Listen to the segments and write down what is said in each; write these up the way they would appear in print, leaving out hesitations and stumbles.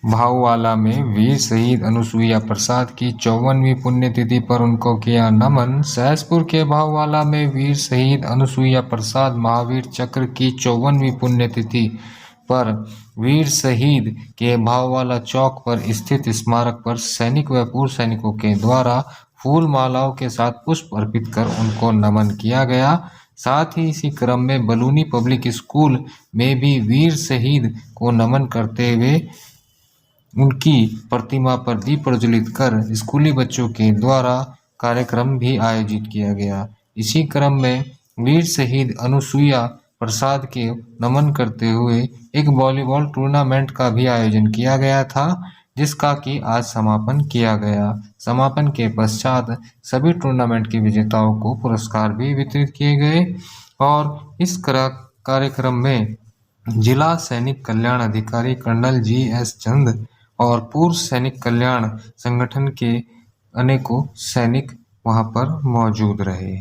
भाऊवाला में वीर शहीद अनुसुईया प्रसाद की 54वीं पुण्यतिथि पर उनको किया नमन। सहसपुर के भाऊवाला में वीर शहीद अनुसुईया प्रसाद महावीर चक्र की 54वीं पुण्यतिथि पर वीर शहीद के भाऊवाला चौक पर स्थित स्मारक पर सैनिक व पूर्व सैनिकों के द्वारा फूल मालाओं के साथ पुष्प अर्पित कर उनको नमन किया गया। साथ ही इसी क्रम में बलूनी पब्लिक स्कूल में भी वीर शहीद को नमन करते हुए उनकी प्रतिमा पर दीप प्रज्वलित कर स्कूली बच्चों के द्वारा कार्यक्रम भी आयोजित किया गया। इसी क्रम में वीर शहीद अनुसुईया प्रसाद के नमन करते हुए एक वॉलीबॉल टूर्नामेंट का भी आयोजन किया गया था, जिसका कि आज समापन किया गया। समापन के पश्चात सभी टूर्नामेंट के विजेताओं को पुरस्कार भी वितरित किए गए और इस कार्यक्रम में जिला सैनिक कल्याण अधिकारी कर्नल GS चंद और पूर्व सैनिक कल्याण संगठन के अनेकों सैनिक वहां पर मौजूद रहे।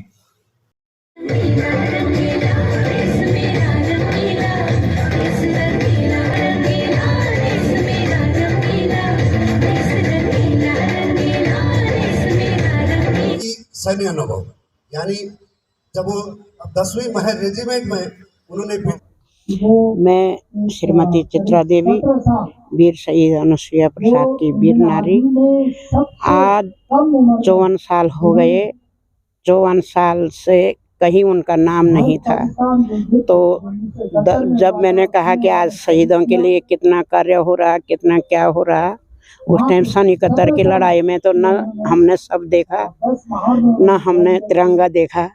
सैन्य अनुभव यानी जब वो 10वीं महर रेजिमेंट में उन्होंने मैं श्रीमती चित्रा देवी वीर शहीद अनुसुईया प्रसाद की वीर नारी, आज 54 साल हो गए। 54 साल से कहीं उनका नाम नहीं था। तो जब मैंने कहा कि आज शहीदों के लिए कितना कार्य हो रहा, कितना क्या हो रहा, उस टाइम सन 71 की लड़ाई में तो न हमने सब देखा, न हमने तिरंगा देखा।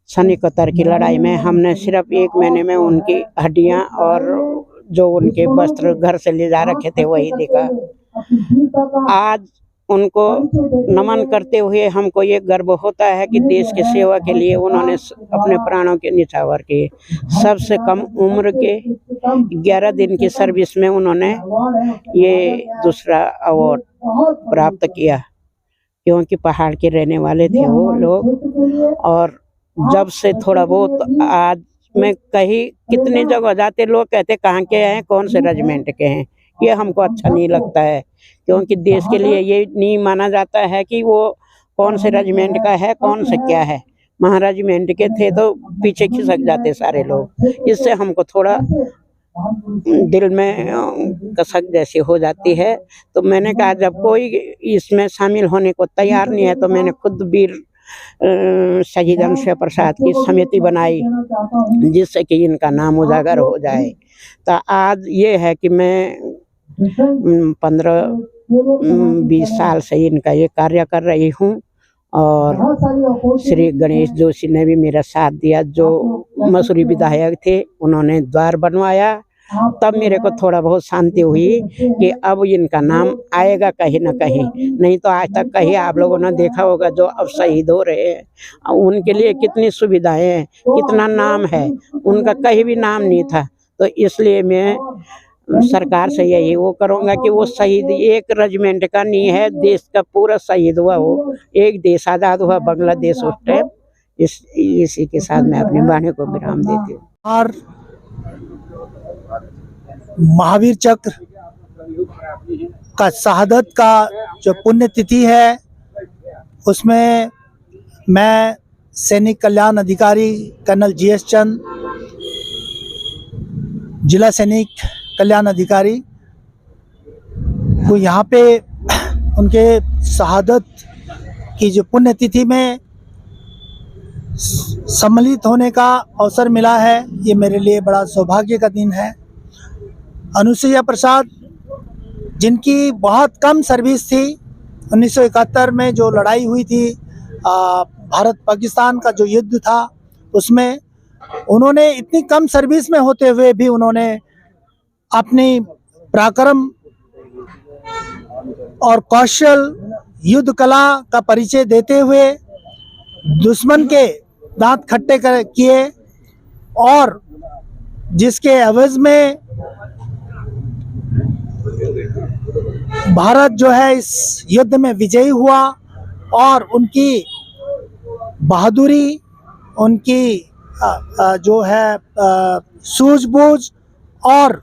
सन 71 की लड़ाई में हमने सिर्फ 1 महीने में उनकी हड्डियां और जो उनके वस्त्र घर से ले जा रखे थे वही देखा। आज उनको नमन करते हुए हमको ये गर्व होता है कि देश की सेवा के लिए उन्होंने अपने प्राणों के न्यौछावर किए। सबसे कम उम्र के 11 दिन की सर्विस में उन्होंने ये दूसरा अवार्ड प्राप्त किया, क्योंकि पहाड़ के रहने वाले थे वो लोग। और जब से थोड़ा बहुत आज मैं कहीं कितनी जगह जाते लोग कहते कहाँ के हैं, कौन से रेजिमेंट के हैं, ये हमको अच्छा नहीं लगता है, क्योंकि देश के लिए ये नहीं माना जाता है कि वो कौन से रेजिमेंट का है, कौन से क्या है। महारेजिमेंट के थे तो पीछे खिसक जाते सारे लोग, इससे हमको थोड़ा दिल में कसक जैसी हो जाती है। तो मैंने कहा जब कोई इसमें शामिल होने को तैयार नहीं है तो मैंने खुद वीर शहीद अनुसुईया प्रसाद की समिति बनाई, जिससे कि इनका नाम उजागर हो जाए। तो आज ये है कि मैं 15-20 साल से इनका ये कार्य कर रही हूँ और श्री गणेश जोशी ने भी मेरा साथ दिया, जो मसूरी विधायक थे, उन्होंने द्वार बनवाया। तब मेरे को थोड़ा बहुत शांति हुई कि अब इनका नाम आएगा कहीं ना कहीं, नहीं तो आज तक कहीं आप लोगों ने देखा होगा जो अब शहीद हो रहे हैं उनके लिए कितनी सुविधाएं हैं, कितना नाम है, उनका कहीं भी नाम नहीं था। तो इसलिए मैं सरकार से यही वो करूँगा कि वो शहीद एक रेजिमेंट का नहीं है, देश का पूरा शहीद हुआ, वो एक देश आज़ाद हुआ बांग्लादेश उस टाइम। इसी के साथ मैं अपनी वाणी को विराम देती हूँ। और महावीर चक्र का शहादत का जो पुण्यतिथि है उसमें मैं सैनिक कल्याण अधिकारी कर्नल GS चंद, जिला सैनिक कल्याण अधिकारी को यहाँ पे उनके शहादत की जो पुण्यतिथि में सम्मिलित होने का अवसर मिला है, ये मेरे लिए बड़ा सौभाग्य का दिन है। अनुसुईया प्रसाद जिनकी बहुत कम सर्विस थी, 1971 में जो लड़ाई हुई थी भारत पाकिस्तान का जो युद्ध था, उसमें उन्होंने इतनी कम सर्विस में होते हुए भी उन्होंने अपनी पराक्रम और कौशल युद्ध कला का परिचय देते हुए दुश्मन के दांत खट्टे किए और जिसके एवज में भारत जो है इस युद्ध में विजयी हुआ। और उनकी बहादुरी, उनकी जो है सूझबूझ और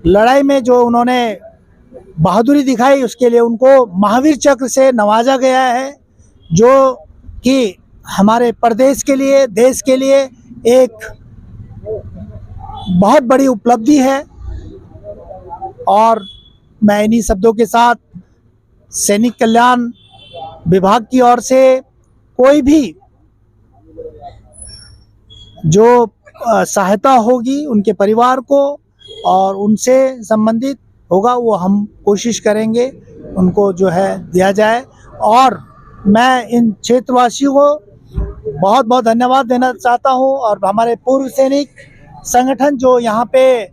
लड़ाई में जो उन्होंने बहादुरी दिखाई, उसके लिए उनको महावीर चक्र से नवाजा गया है, जो कि हमारे प्रदेश के लिए, देश के लिए एक बहुत बड़ी उपलब्धि है। और मैं इन्हीं शब्दों के साथ सैनिक कल्याण विभाग की ओर से कोई भी जो सहायता होगी उनके परिवार को और उनसे संबंधित होगा, वो हम कोशिश करेंगे उनको जो है दिया जाए। और मैं इन क्षेत्रवासियों को बहुत बहुत धन्यवाद देना चाहता हूं। और हमारे पूर्व सैनिक संगठन जो यहाँ पे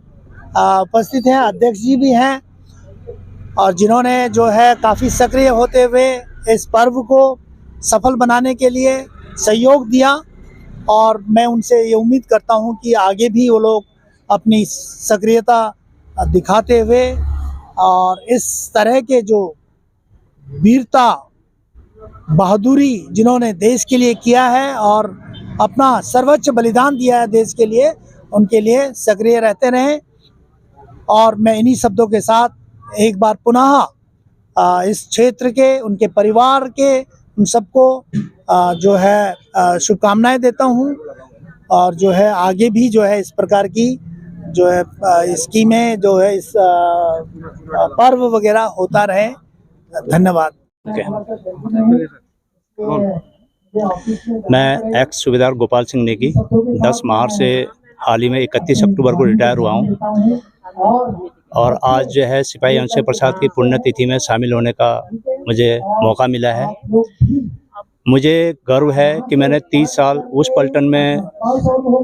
उपस्थित हैं, अध्यक्ष जी भी हैं, और जिन्होंने जो है काफ़ी सक्रिय होते हुए इस पर्व को सफल बनाने के लिए सहयोग दिया। और मैं उनसे ये उम्मीद करता हूँ कि आगे भी वो लोग अपनी सक्रियता दिखाते हुए और इस तरह के जो वीरता बहादुरी जिन्होंने देश के लिए किया है और अपना सर्वोच्च बलिदान दिया है देश के लिए, उनके लिए सक्रिय रहते रहें। और मैं इन्हीं शब्दों के साथ एक बार पुनः इस क्षेत्र के, उनके परिवार के, उन सबको जो है शुभकामनाएं देता हूं। और जो है आगे भी जो है इस प्रकार की जो है स्कीमें जो है इस पर्व वगैरह होता रहे। धन्यवाद। मैं एक्स सूबेदार गोपाल सिंह नेगी 10 मार्च से हाल ही में 31 अक्टूबर को रिटायर हुआ हूँ। और आज जो है सिपाही अंशुय प्रसाद की पुण्यतिथि में शामिल होने का मुझे मौका मिला है। मुझे गर्व है कि मैंने 30 साल उस पलटन में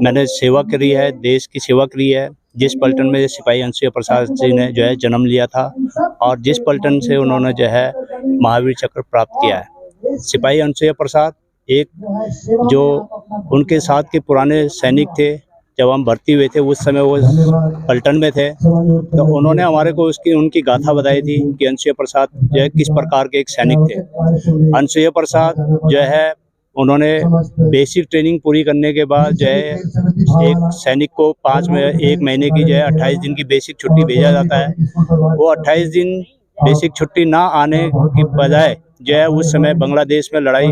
मैंने सेवा करी है, देश की सेवा करी है, जिस पलटन में सिपाही अंशुय प्रसाद जी ने जो है जन्म लिया था और जिस पलटन से उन्होंने जो है महावीर चक्र प्राप्त किया है। सिपाही अंशुय प्रसाद एक जो उनके साथ के पुराने सैनिक थे, जब हम भर्ती हुए थे उस समय वो पलटन में थे, तो उन्होंने हमारे को उनकी गाथा बताई थी कि अंशुय प्रसाद जो है किस प्रकार के एक सैनिक थे। अंशुय प्रसाद जो है उन्होंने बेसिक ट्रेनिंग पूरी करने के बाद जो है एक सैनिक को 1 महीने की जो है 28 दिन की बेसिक छुट्टी भेजा जाता है। वो 28 दिन बेसिक छुट्टी ना आने की बजाय जो है उस समय बांग्लादेश में लड़ाई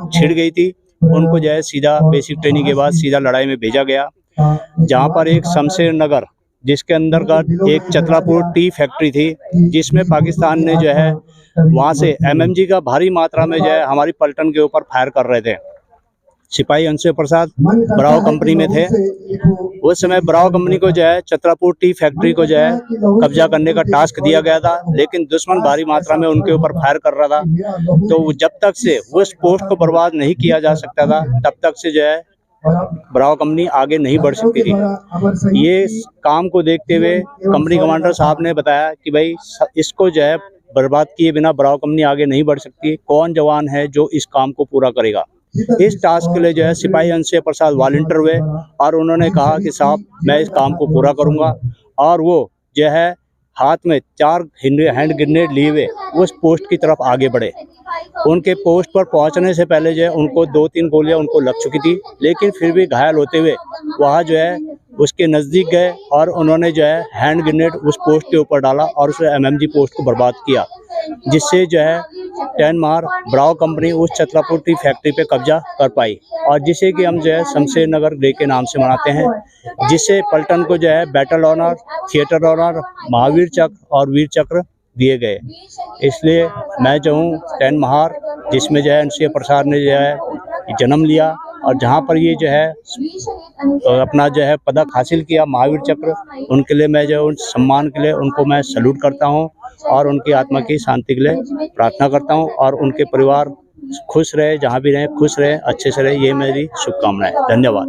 छिड़ गई थी, उनको जो है सीधा बेसिक ट्रेनिंग के बाद सीधा लड़ाई में भेजा गया, जहाँ पर एक शमशेर नगर जिसके अंदर का एक चतरापुर टी फैक्ट्री थी, जिसमें पाकिस्तान ने जो है वहाँ से MMG का भारी मात्रा में जो है हमारी पलटन के ऊपर फायर कर रहे थे। सिपाही अंशुय प्रसाद ब्रावो कंपनी में थे। उस समय ब्रावो कंपनी को जो है चतरापुर टी फैक्ट्री को जो है कब्जा करने का टास्क दिया गया था, लेकिन दुश्मन भारी मात्रा में उनके ऊपर फायर कर रहा था। तो जब तक से उस पोस्ट को बर्बाद नहीं किया जा सकता था, तब तक से जो है ब्रावो कंपनी आगे नहीं बढ़ सकती थी। ये काम को देखते हुए कंपनी कमांडर साहब ने बताया कि भाई इसको जो है बर्बाद किए बिना ब्रावो कंपनी आगे नहीं बढ़ सकती, कौन जवान है जो इस काम को पूरा करेगा। इस टास्क के लिए जो है सिपाही अंशुय प्रसाद वॉलंटियर हुए और उन्होंने कहा कि साहब मैं इस काम को पूरा करूंगा। और वो जो है हाथ में 4 हैंड ग्रेनेड लिए हुए उस पोस्ट की तरफ आगे बढ़े। उनके पोस्ट पर पहुंचने से पहले जो है उनको 2-3 गोलियां उनको लग चुकी थी, लेकिन फिर भी घायल होते हुए वहाँ जो है उसके नज़दीक गए और उन्होंने जो है हैंड ग्रेनेड उस पोस्ट के ऊपर डाला और उस MMG पोस्ट को बर्बाद किया, जिससे जो है 10 मार्च ब्रावो कंपनी उस चतरापुर टी फैक्ट्री पे कब्जा कर पाई, और जिसे कि हम जो है शमशेर नगर डे के नाम से मनाते हैं, जिससे पलटन को जो है battle honour, theatre honour, Mahavir Chakra और वीर चक्र दिए गए। इसलिए मैं जो हूँ 10 मार्च जिसमें जो है अंशुय प्रसाद ने जो है जन्म लिया और जहाँ पर ये जो है अपना जो है पदक हासिल किया महावीर चक्र, उनके लिए मैं जो उन सम्मान के लिए उनको मैं सैल्यूट करता हूँ और उनकी आत्मा की शांति के लिए प्रार्थना करता हूँ। और उनके परिवार खुश रहे, जहाँ भी रहे खुश रहे, अच्छे से रहे, ये मेरी शुभकामनाएं। धन्यवाद।